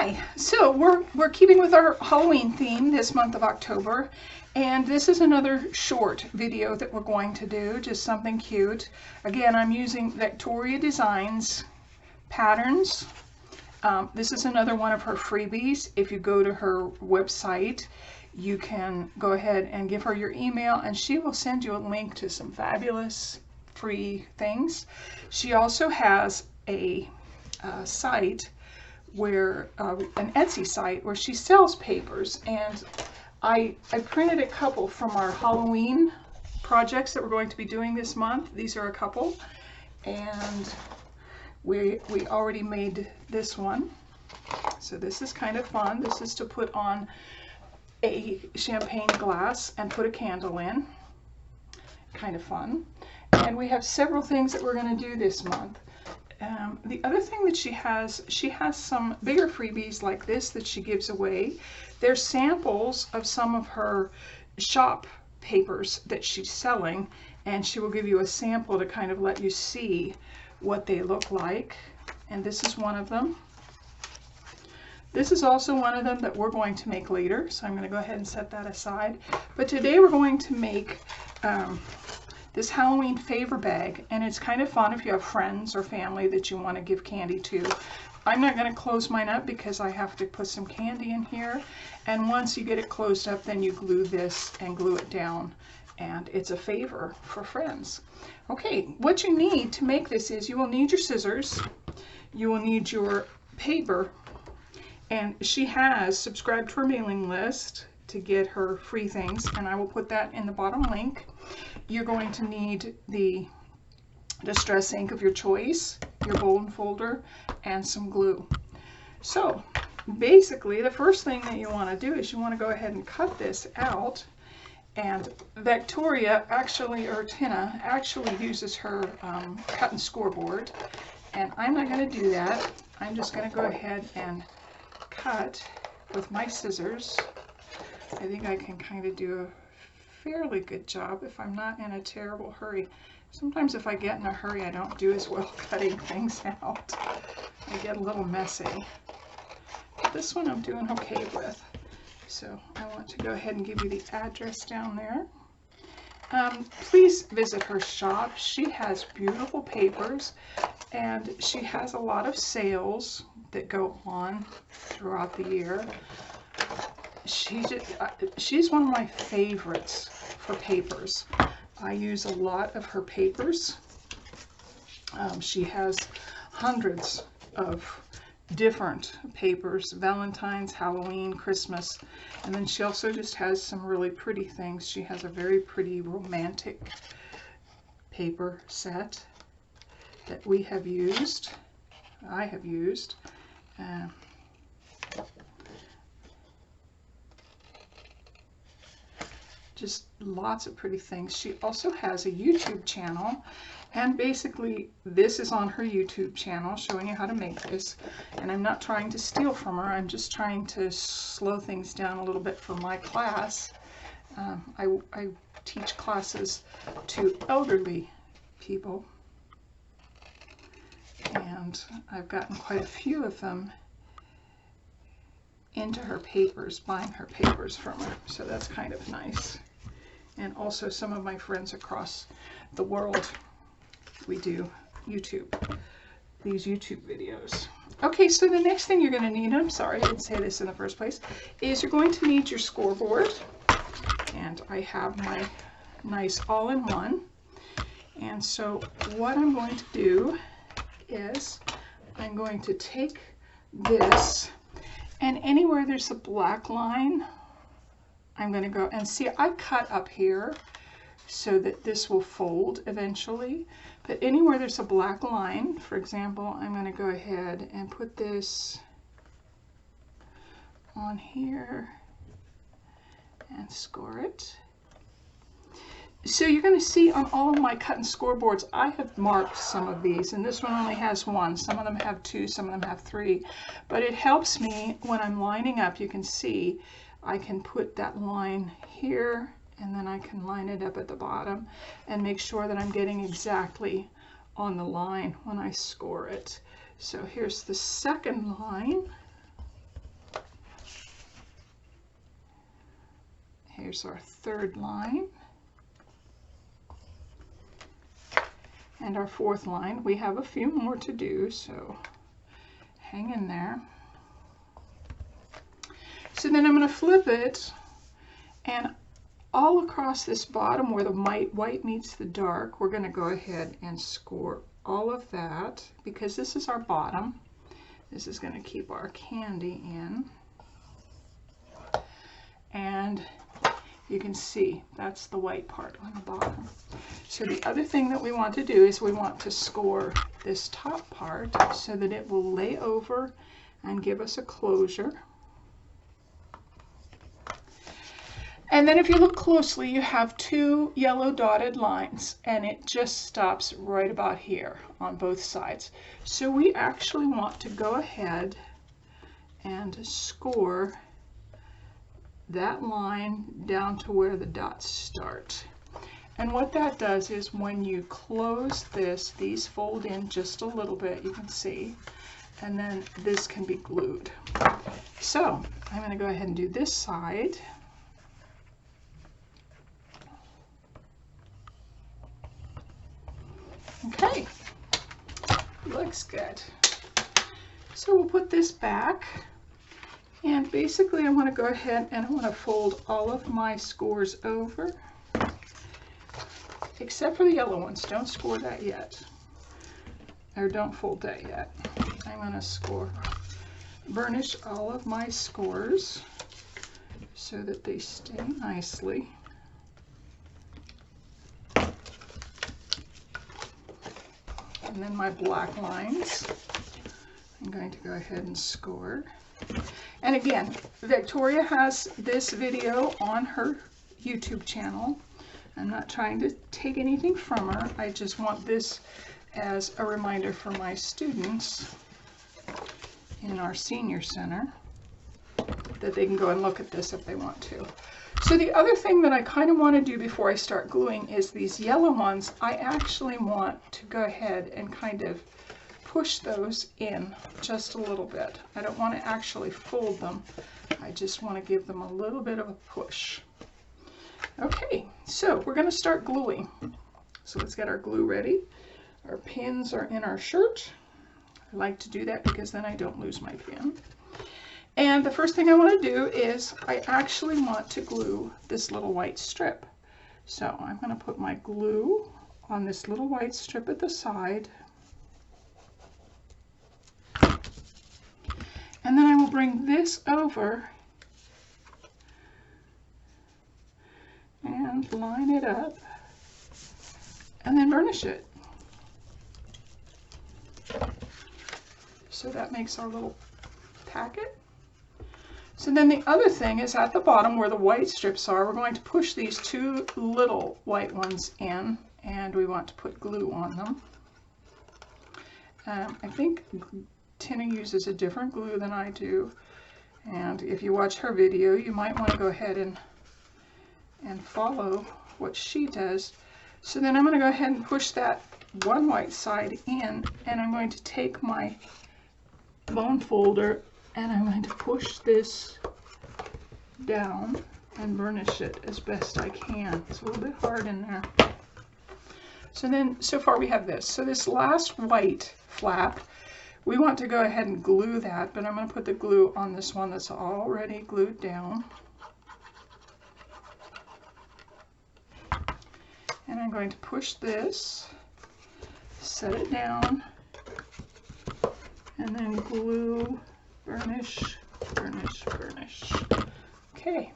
Hi, so we're keeping with our Halloween theme this month of October, and this is another short video that we're going to do, just something cute. Again, I'm using VectoriaDesigns patterns. This is another one of her freebies. If you go to her website, you can go ahead and give her your email and she will send you a link to some fabulous free things. She also has a site where an Etsy site where she sells papers, and I printed a couple from our Halloween projects that we're going to be doing this month. These are a couple, and we already made this one, so this is kind of fun. This is to put on a champagne glass and put a candle in. Kind of fun. And we have several things that we're going to do this month. The other thing that she has some bigger freebies like this that she gives away. They're samples of some of her shop papers that she's selling, and she will give you a sample to kind of let you see what they look like. And this is one of them. This is also one of them that we're going to make later, so I'm going to go ahead and set that aside. But today we're going to make this Halloween favor bag, and it's kind of fun if you have friends or family that you want to give candy to. I'm not going to close mine up because I have to put some candy in here, and once you get it closed up, then you glue this and glue it down, and it's a favor for friends. Okay, what you need to make this is you will need your scissors, you will need your paper, and she has subscribed to her mailing list to get her free things, and I will put that in the bottom link. You're going to need the distress ink of your choice, your bone folder, and some glue. So basically the first thing that you want to do is you want to go ahead and cut this out, and Victoria actually, or Tina actually uses her cut and scoreboard, and I'm not going to do that. I'm just going to go ahead and cut with my scissors. I think I can kind of do a fairly good job if I'm not in a terrible hurry. Sometimes if I get in a hurry, I don't do as well cutting things out. I get a little messy. But this one I'm doing okay with. So I want to go ahead and give you the address down there. Please visit her shop. She has beautiful papers, and she has a lot of sales that go on throughout the year. She's one of my favorites for papers. I use a lot of her papers. She has hundreds of different papers: Valentine's, Halloween, Christmas, and then she also just has some really pretty things. She has a very pretty romantic paper set that we have used. I have used. Just lots of pretty things. She also has a YouTube channel, and basically this is on her YouTube channel showing you how to make this. And I'm not trying to steal from her, I'm just trying to slow things down a little bit for my class. I teach classes to elderly people, and I've gotten quite a few of them into her papers, buying her papers from her, so that's kind of nice. And also some of my friends across the world, we do these YouTube videos. Okay, so the next thing you're going to need, I'm sorry I didn't say this in the first place, is you're going to need your scoreboard, and I have my nice all-in-one. And so what I'm going to do is I'm going to take this, and anywhere there's a black line, I'm going to go and see, I cut up here so that this will fold eventually, but anywhere there's a black line, for example, I'm going to go ahead and put this on here and score it. So you're going to see on all of my cut and scoreboards, I have marked some of these, and this one only has one. Some of them have two, some of them have three, but it helps me when I'm lining up. You can see I can put that line here, and then I can line it up at the bottom and make sure that I'm getting exactly on the line when I score it. So here's the second line. Here's our third line. And our fourth line. We have a few more to do, so hang in there. So then I'm going to flip it, and all across this bottom where the white meets the dark, we're going to go ahead and score all of that, because this is our bottom. This is going to keep our candy in. And you can see that's the white part on the bottom. So the other thing that we want to do is we want to score this top part so that it will lay over and give us a closure. And then if you look closely, you have two yellow dotted lines, and it just stops right about here on both sides. So we actually want to go ahead and score that line down to where the dots start. And what that does is when you close this, these fold in just a little bit, you can see, and then this can be glued. So I'm going to go ahead and do this side. Okay, looks good. So we'll put this back, and basically I want to go ahead and I want to fold all of my scores over, except for the yellow ones. Don't score that yet, or don't fold that yet. I'm going to burnish all of my scores so that they stay nicely. And then my black lines, I'm going to go ahead and score. And again, Victoria has this video on her YouTube channel. I'm not trying to take anything from her. I just want this as a reminder for my students in our senior center that they can go and look at this if they want to. So the other thing that I kind of want to do before I start gluing is these yellow ones. I actually want to go ahead and kind of push those in just a little bit. I don't want to actually fold them. I just want to give them a little bit of a push. Okay, so we're going to start gluing. So let's get our glue ready. Our pins are in our shirt. I like to do that because then I don't lose my pin. And the first thing I want to do is I actually want to glue this little white strip. So I'm going to put my glue on this little white strip at the side. And then I will bring this over and line it up and then burnish it. So that makes our little packet. So then the other thing is at the bottom where the white strips are, we're going to push these two little white ones in, and we want to put glue on them. I think Tina uses a different glue than I do, and if you watch her video, you might want to go ahead and follow what she does. So then I'm going to go ahead and push that one white side in, and I'm going to take my bone folder and I'm going to push this down and burnish it as best I can. It's a little bit hard in there. So then, so far we have this. So this last white flap, we want to go ahead and glue that, but I'm going to put the glue on this one that's already glued down. And I'm going to push this, set it down, and then glue, burnish, burnish, burnish. Okay.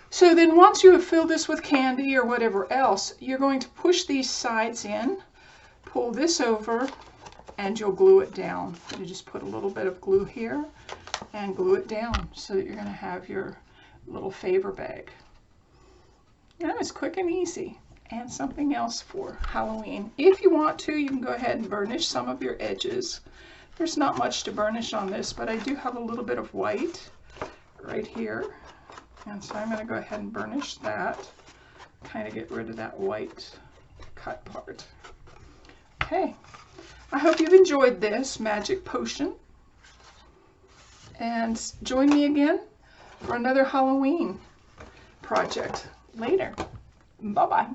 So then once you have filled this with candy or whatever else, you're going to push these sides in, pull this over, and you'll glue it down. You just put a little bit of glue here and glue it down so that you're going to have your little favor bag. That is quick and easy. And something else for Halloween. If you want to, you can go ahead and burnish some of your edges. There's not much to burnish on this, but I do have a little bit of white right here. And so I'm going to go ahead and burnish that. Kind of get rid of that white cut part. Okay. I hope you've enjoyed this magic potion. And join me again for another Halloween project later. Bye-bye.